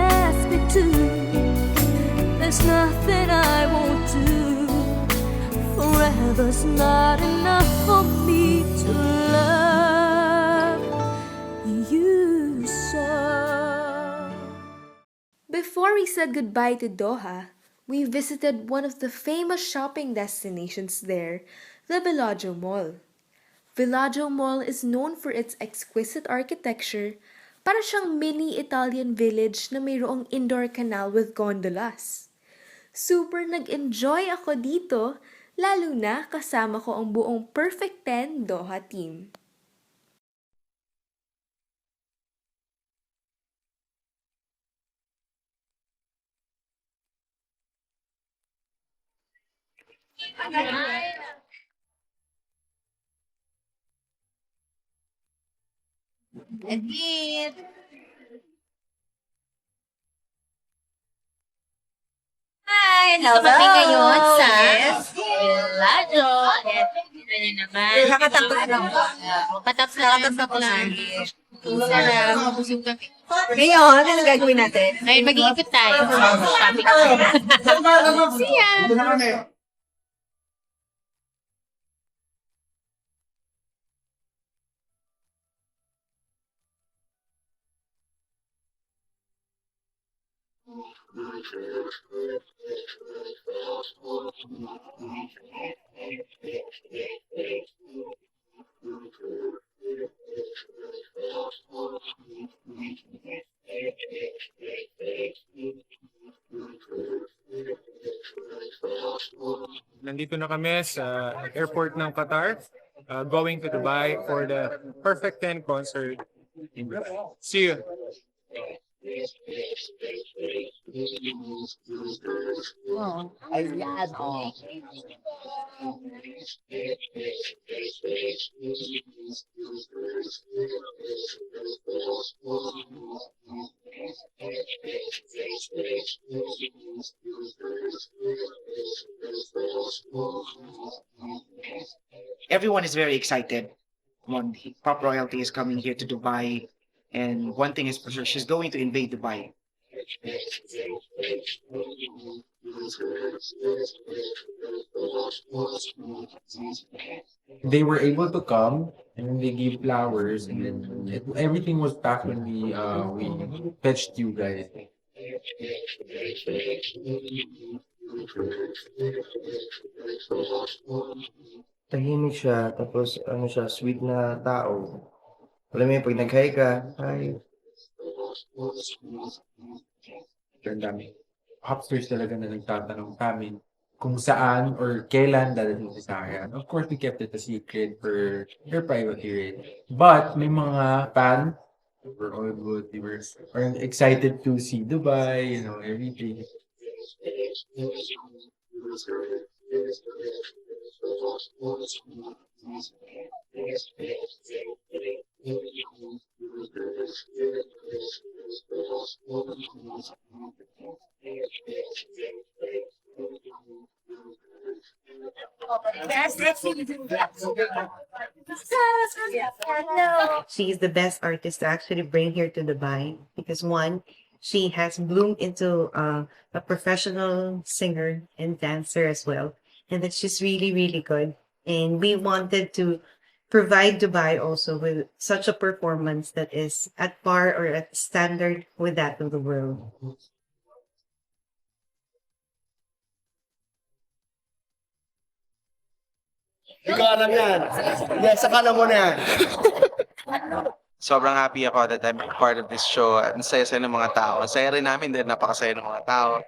ask me to. There's nothing I won't do. Forever's not enough for me to love you so. Before we said goodbye to Doha, we visited one of the famous shopping destinations there, the Bellagio Mall. Villaggio Mall is known for its exquisite architecture, para siyang mini Italian village na mayroong indoor canal with gondolas. Super nag-enjoy ako dito, lalo na kasama ko ang buong Perfect 10 Doha team. Edit! Hi! Hello! Kami ngayon sa Villaggio. Ito niyo naman. Nakatapos lang. Patapos lang. Sarap. Busog kami. Ngayon, ano gagawin natin? Ngayon mag-iikot tayo. Shopping. See ya! Nandito na kami sa airport ng Qatar, going to Dubai for the Perfect 10 concert. See you. Ayan, oh. Everyone is very excited. Pop royalty is coming here to Dubai, and one thing is for sure, she's going to invade Dubai. They were able to come and then they gave flowers and then everything was packed when we fetched you guys. Tahimik siya, tapos ano siya, sweet na tao. Alam mo yun, pag nag-hi ka, hi. Ang dami. Upstairs talaga na nagtatanong kami kung saan or kailan dadating si Sarah. Of course, we kept it a secret for her privacy, right? But may mga fan, were all good. They were excited to see Dubai, you know, everything. She is the best artist to actually bring here to Dubai because one, she has bloomed into a professional singer and dancer as well, and that she's really, really good. And we wanted to provide Dubai also with such a performance that is at par or at standard with that of the world. Ikaw alam yan. Yes, akala mo na yan. Sobrang happy ako that I'm part of this show. Ang saya-saya ng mga tao. Ang saya rin namin din, napakasaya ng mga tao.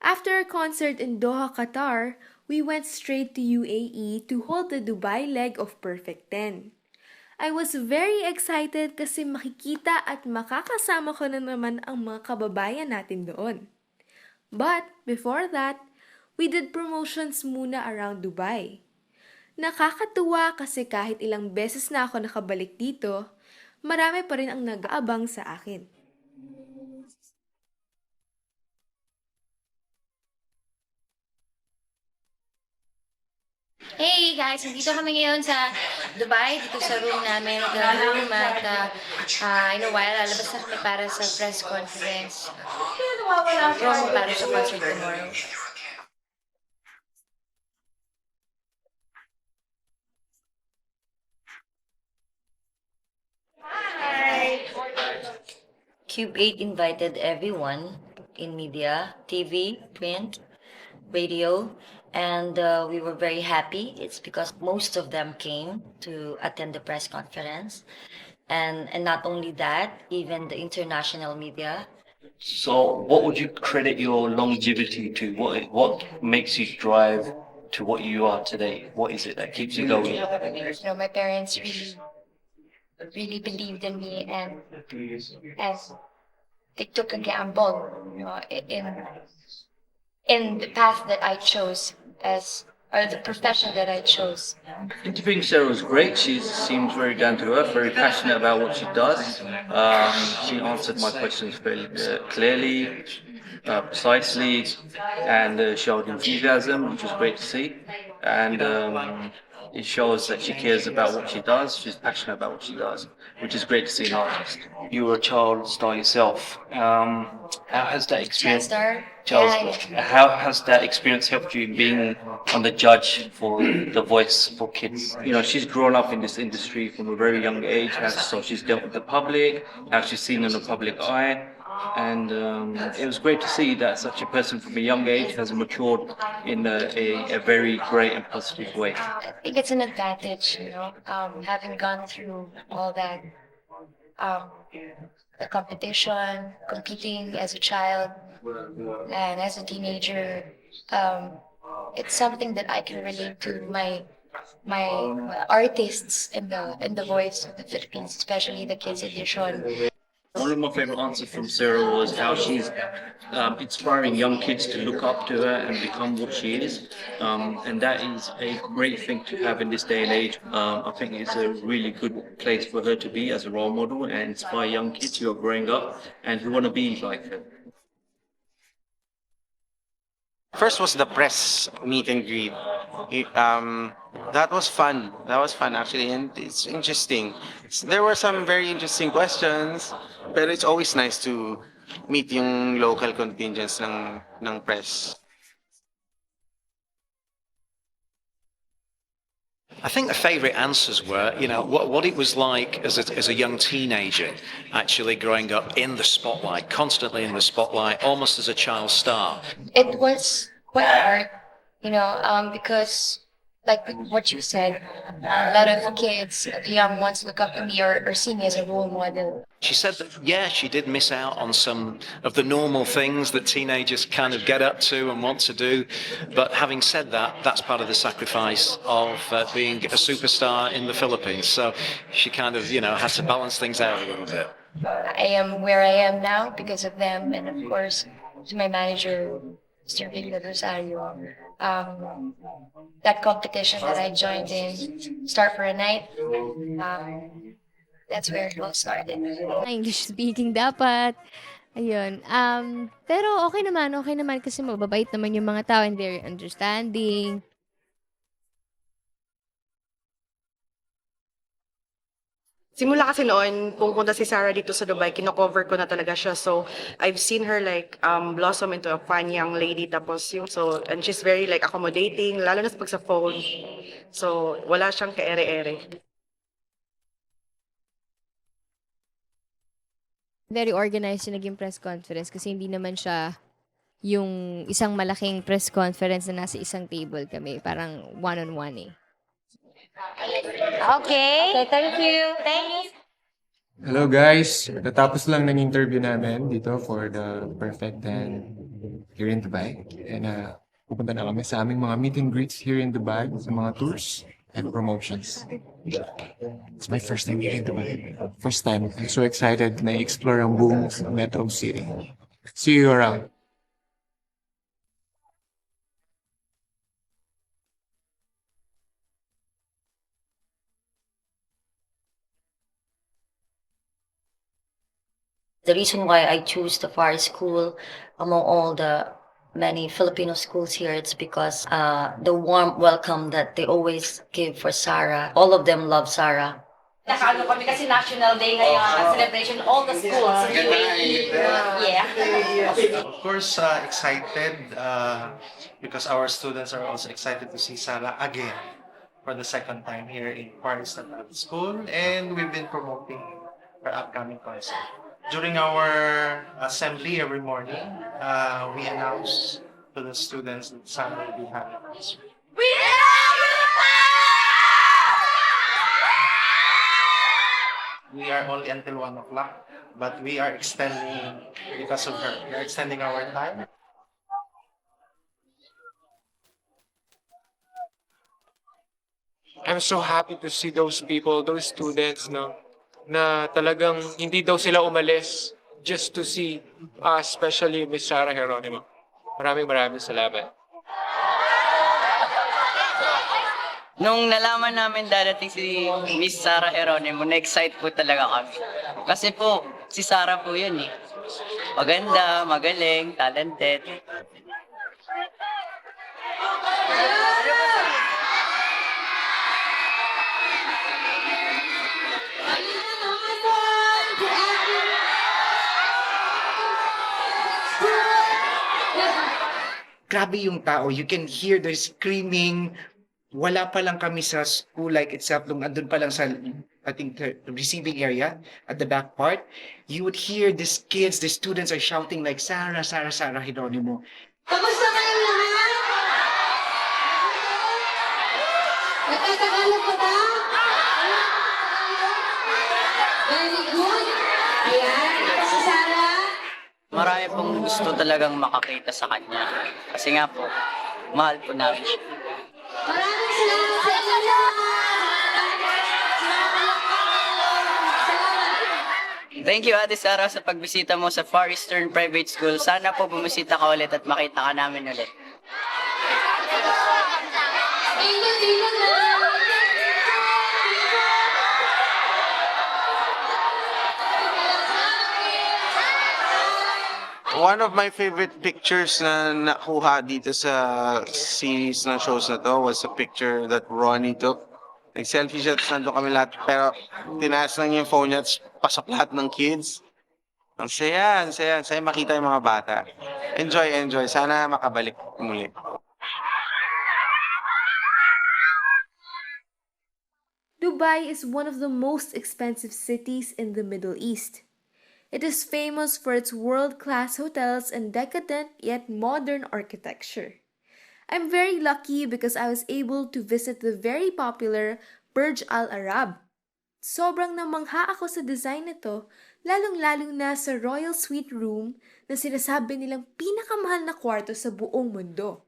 After our concert in Doha, Qatar, we went straight to UAE to hold the Dubai leg of Perfect 10. I was very excited kasi makikita at makakasama ko na naman ang mga kababayan natin doon. But before that, we did promotions muna around Dubai. Nakakatuwa kasi kahit ilang beses na ako nakabalik dito, marami pa rin ang nag-aabang sa akin. Hey guys, nandito kami ngayon sa Dubai, dito sa room namin, room at in a while, lalabas na kami para sa press conference. Promo para sa concert tomorrow. Cube 8 invited everyone in media, TV, print, radio, and we were very happy. It's because most of them came to attend the press conference. And not only that, even the international media. So, what would you credit your longevity to? What makes you drive to what you are today? What is it that keeps you going? My parents really believed in me and they took a gamble, in the path that I chose or the profession that I chose. I think Sarah was great. She seems very down to earth, very passionate about what she does. She answered my questions fairly clearly, precisely, and showed enthusiasm, which was great to see. And it shows that she cares about what she does. She's passionate about what she does, which is great to see in an artist. You were a child star yourself. How has that experience? How has that experience helped you being on the judge for The Voice for Kids? You know, she's grown up in this industry from a very young age, so she's dealt with the public, now she's seen in the public eye. And it was great to see that such a person from a young age has matured in a very great and positive way. I think it's an advantage, having gone through all that, the competition, competing as a child and as a teenager. It's something that I can relate to my artists in the Voice of the Philippines, especially the Kids Edition. One of my favorite answers from Sarah was how she's inspiring young kids to look up to her and become what she is. And that is a great thing to have in this day and age. I think it's a really good place for her to be as a role model and inspire young kids who are growing up and who want to be like her. First was the press meet and greet. That was fun. That was fun actually, and it's interesting. There were some very interesting questions, but it's always nice to meet yung local contingents ng press. I think the favourite answers were, what it was like as a young teenager, actually growing up in the spotlight, constantly in the spotlight, almost as a child star. It was quite hard, because like what you said, a lot of kids, the young ones, look up to me or see me as a role model. She said that, yeah, she did miss out on some of the normal things that teenagers kind of get up to and want to do. But having said that, that's part of the sacrifice of being a superstar in the Philippines. So she kind of, had to balance things out a little bit. I am where I am now because of them, and of course, to my manager, Mr. Victor Rosario. That competition that I joined in, Start for a Night, that's where it all started. English speaking dapat. Ayun. Pero okay naman kasi mababait naman yung mga tao and very understanding. Simula kasi noon, pumunta si Sarah dito sa Dubai, kino-cover ko na talaga siya. So, I've seen her blossom into a fun young lady. And she's very accommodating, lalo na pag sa phone. So, wala siyang ka-ere-ere. Very organized yung naging press conference kasi hindi naman siya yung isang malaking press conference na nasa isang table kami. Parang one-on-one eh. Okay, thank you. Thanks. Hello guys! Natapos lang ng interview namin dito for the Perfect 10 here in Dubai. And pupunta na kami sa aming mga meet and greets here in Dubai sa mga tours and promotions. It's my first time here in Dubai. First time. I'm so excited na i-explore ang buong Metro City. See you around. The reason why I choose the Far School among all the many Filipino schools here, it's because the warm welcome that they always give for Sarah. All of them love Sarah. Nakaano kami kasi National Day ngayon, celebration all the schools in UAE. Yeah. Of course, excited because our students are also excited to see Sarah again for the second time here in Paris Natal School, and we've been promoting her upcoming concert. During our assembly every morning, we announce to the students that Sarah will be having a concert. We are only until 1 o'clock, but we are extending because of her. We are extending our time. I'm so happy to see those people, those students, no, na talagang hindi daw sila umalis just to see, especially Miss Sarah Geronimo. Maraming salamat. Nung nalaman namin darating si Miss Sarah Geronimo, na-excite po talaga kami. Kasi po, si Sarah po yun eh. Maganda, magaling, talented. Grabe yung tao. You can hear the screaming. Wala pa lang kami sa school like itself. Nung andun pa lang sa, I think, the receiving area at the back part, you would hear these kids, the students are shouting like, Sarah, Sarah, Sarah Geronimo. Kamusta kayong lahat? Nagtatagalog pa ba? Very good. Ayan, si Sarah. Marami pong gusto talagang makakita sa kanya. Kasi nga po, mahal po namin siya. Maraming salamat sa inyo. Thank you, Ate Sarah, sa pagbisita mo sa Far Eastern Private School. Sana po bumisita ka ulit at makita ka namin ulit. Tingnan na. One of my favorite pictures na nakuha dito sa series ng shows na to was a picture that Ronnie took. Nag-selfie siya, tapos nandun kami lahat. Pero tinaas lang yung phone niya, tapos pasok lahat ng kids. Ang saya, ang saya makita yung mga bata. Enjoy. Sana makabalik muli. Dubai is one of the most expensive cities in the Middle East. It is famous for its world-class hotels and decadent yet modern architecture. I'm very lucky because I was able to visit the very popular Burj Al Arab. Sobrang namangha ako sa design nito, lalong-lalo na sa Royal Suite Room na sinasabi nilang pinakamahal na kwarto sa buong mundo.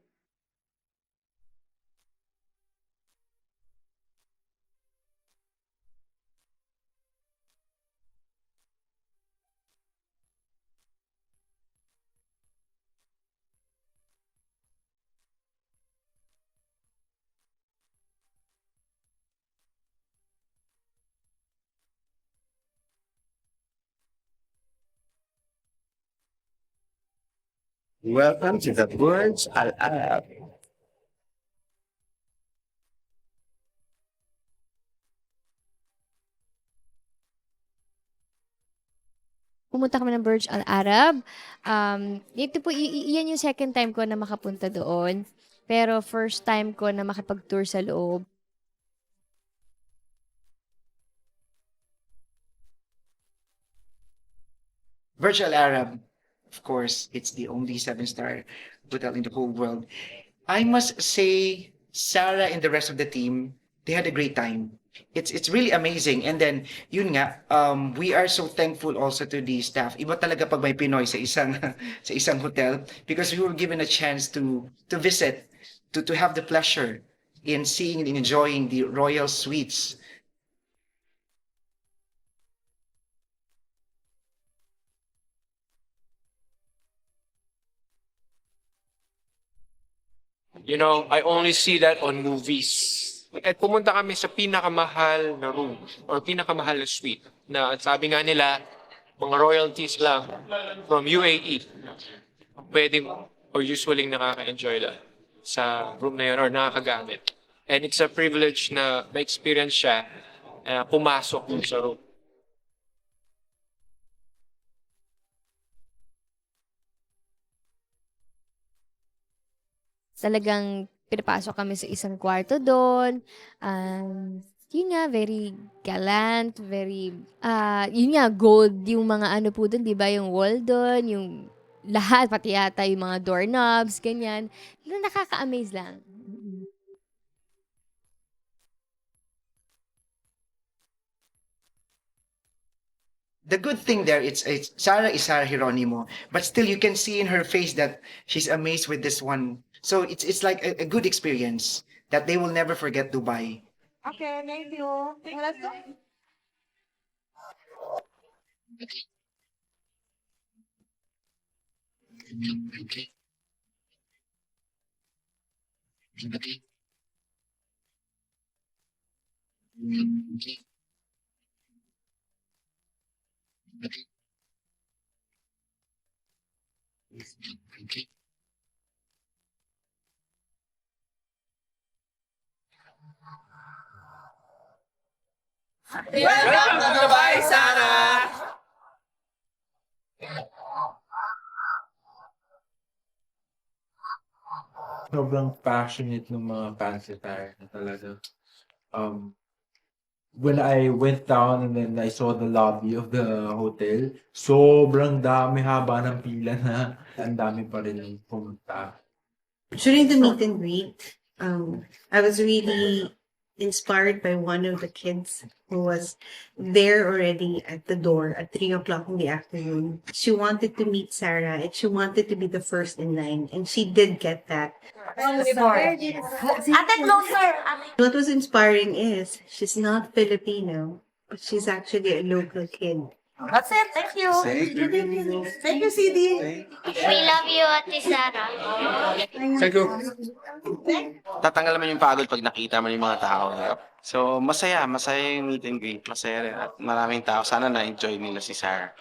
Welcome to the Burj Al Arab. Pumunta kami ng Burj Al Arab. Ito po, yan yung second time ko na makapunta doon. Pero first time ko na makipag-tour sa loob. Burj Al Arab, of course, it's the only 7-star hotel in the whole world. I must say, Sarah and the rest of the team, they had a great time. It's really amazing. And then, yun nga, we are so thankful also to the staff. Iba talaga pag may Pinoy sa isang sa isang hotel because we were given a chance to visit, to have the pleasure in seeing and enjoying the royal suites. You know, I only see that on movies. At pumunta kami sa pinakamahal na room or pinakamahal na suite na sabi nga nila, mga royalties lang from UAE pwedeng or usually nakaka-enjoy lang sa room na yun or nakakagamit. And it's a privilege na ma-experience siya pumasok dun sa room. Talagang pinapasok kami sa isang kwarto doon. Yun nga, very gallant, very, yun nga, gold yung mga ano po doon, di ba? Yung wall doon, yung lahat, pati yata yung mga doorknobs, ganyan. Nakaka-amaze lang. The good thing there, it's Sarah is Sarah Hieronimo, but still you can see in her face that she's amazed with this one. So it's like a good experience that they will never forget Dubai. Okay, thank you. Let's go. Welcome to Dubai, Sarah! Sobrang passionate ng mga fans ni Sarah na talaga. When I went down and then I saw the lobby of the hotel, sobrang dami, haba ng pila na ang dami pa rin pumunta. During the meet and greet, I was really inspired by one of the kids who was there already at the door at 3 o'clock in the afternoon. She wanted to meet Sarah and she wanted to be the first in line, and she did get that. What was inspiring is she's not Filipino, but she's actually a local kid. That's it. Thank you. Thank you, CD. We love you, Ate Sarah. Thank you. Tatanggal naman yung pagod pag nakita mo yung mga tao. So, masaya yung meet and greet. Masaya rin at maraming tao. Sana na-enjoy nila si Sarah.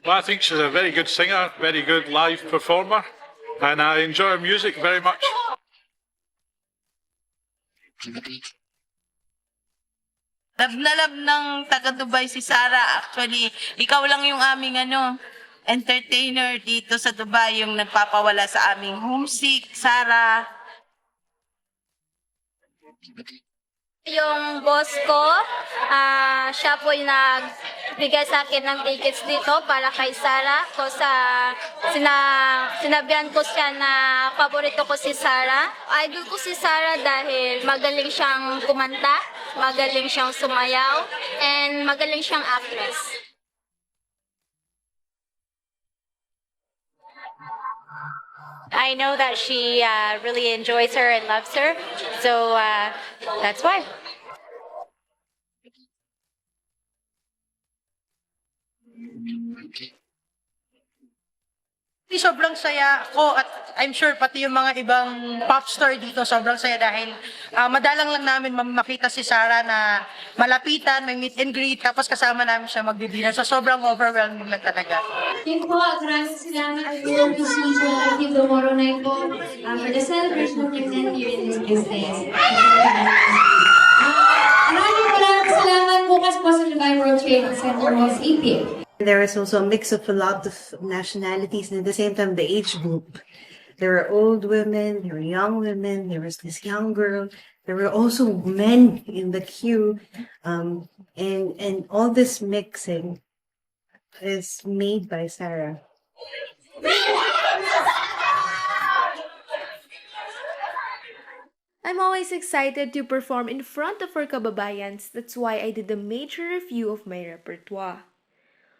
Well, I think she's a very good singer, very good live performer, and I enjoy her music very much. Love na love ng taga-Dubai si Sarah. Actually, ikaw lang yung aming entertainer dito sa Dubai, yung nagpapawala sa aming homesick, Sarah. Yung boss ko, siya po yung nagbigay sa akin ng tickets dito para kay Sarah. Sinabihan ko siya na paborito ko si Sarah. Idol ko si Sarah dahil magaling siyang kumanta, magaling siyang sumayaw, and magaling siyang actress. I know that she really enjoys her and loves her, so that's why. Sobrang saya ko at I'm sure pati yung mga ibang pop star dito sobrang saya dahil madalang lang namin makita si Sarah na malapitan, may meet and greet, tapos kasama namin siya magdi-dinner. So sobrang overwhelming lang talaga. Thank po, maraming salamat po to see po natin tomorrow night po for the celebration of your 10th year in this business. Maraming salamat po kasi po sa Dubai World Trade Center House APIC. There was also a mix of a lot of nationalities, and at the same time, the age group. There were old women, there were young women, there was this young girl. There were also men in the queue, and all this mixing is made by Sarah. I'm always excited to perform in front of our kababayans. That's why I did a major review of my repertoire.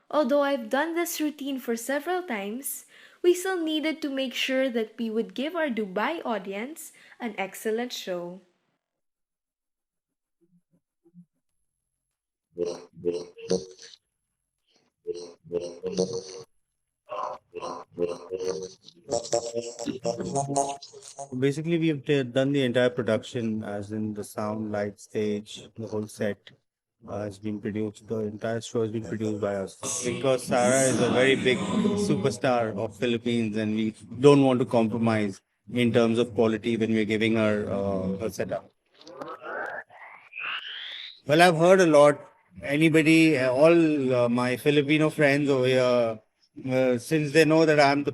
Although I've done this routine for several times, we still needed to make sure that we would give our Dubai audience an excellent show. Basically, we've done the entire production, as in the sound, light, stage, the whole set. has been produced. The entire show has been produced by us because Sarah is a very big superstar of Philippines, and we don't want to compromise in terms of quality when we're giving her her setup. Well, I've heard a lot. Anybody, all my Filipino friends over here, since they know that I'm the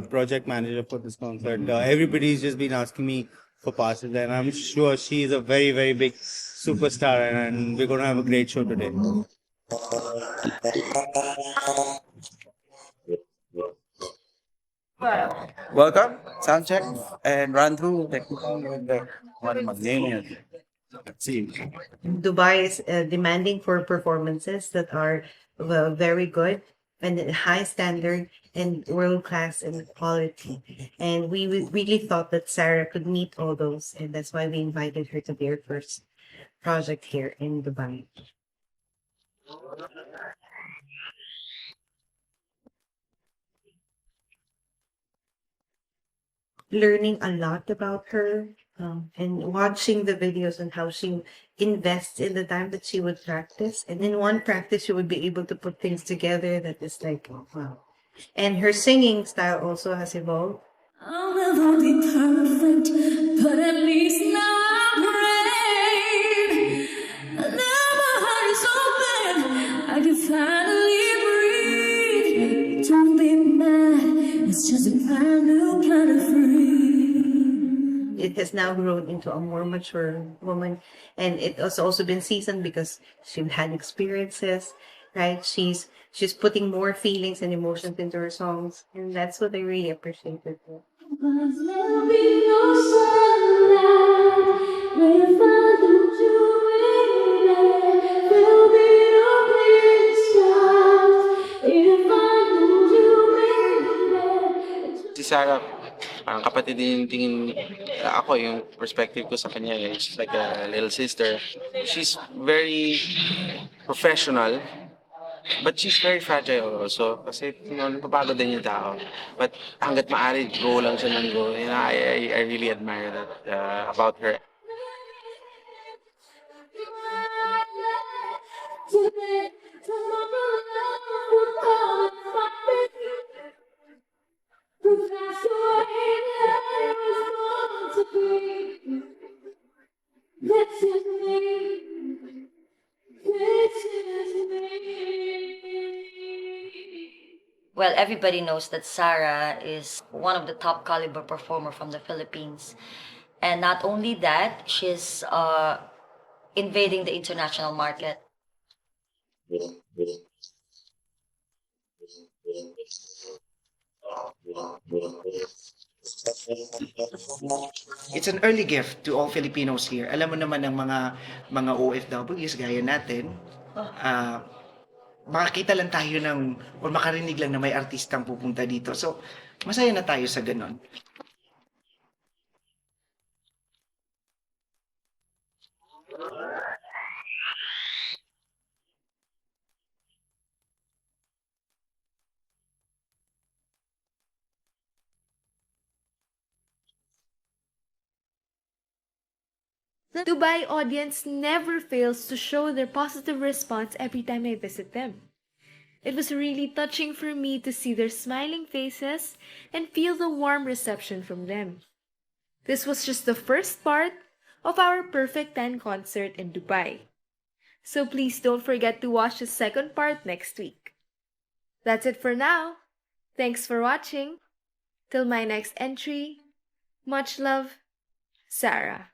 project manager for this concert, everybody's just been asking me for passes, and I'm sure she's a very, very big superstar, and we're going to have a great show today. Welcome, sound check, and run through technical with the one see. Dubai is demanding for performances that are very good and high standard and world class in quality. And we really thought that Sarah could meet all those, and that's why we invited her to be our first project here in Dubai. Learning a lot about her and watching the videos on how she invests in the time that she would practice. And in one practice, she would be able to put things together that is like, oh, wow. And her singing style also has evolved. I'll never be perfect, but at least now I'm brave. Now my heart is open, I can finally breathe. Don't be mad, it's just a brand new kind of free. It has now grown into a more mature woman, and it has also been seasoned because she's had experiences, right? She's putting more feelings and emotions into her songs, and that's what I really appreciated. Cause there'll be no sunlight if I don't do it. There'll be no clear skies if I don't do it. Si Sarah, parang kapatid din yung tingin ako, yung perspective ko sa kanya is like a little sister. She's very professional, but she's very fragile also. Kasi, napapagod din yung tao. But hanggat maaari, go lang siya ng go. And I really admire that about her. Well, everybody knows that Sarah is one of the top caliber performer from the Philippines. And not only that, she's invading the international market. It's an early gift to all Filipinos here. Alam mo naman ng mga OFWs gaya natin, makakita lang tayo ng or makarinig lang na may artistang pupunta dito. So, masaya na tayo sa ganon. The Dubai audience never fails to show their positive response every time I visit them. It was really touching for me to see their smiling faces and feel the warm reception from them. This was just the first part of our Perfect 10 concert in Dubai. So please don't forget to watch the second part next week. That's it for now. Thanks for watching. Till my next entry, much love, Sarah.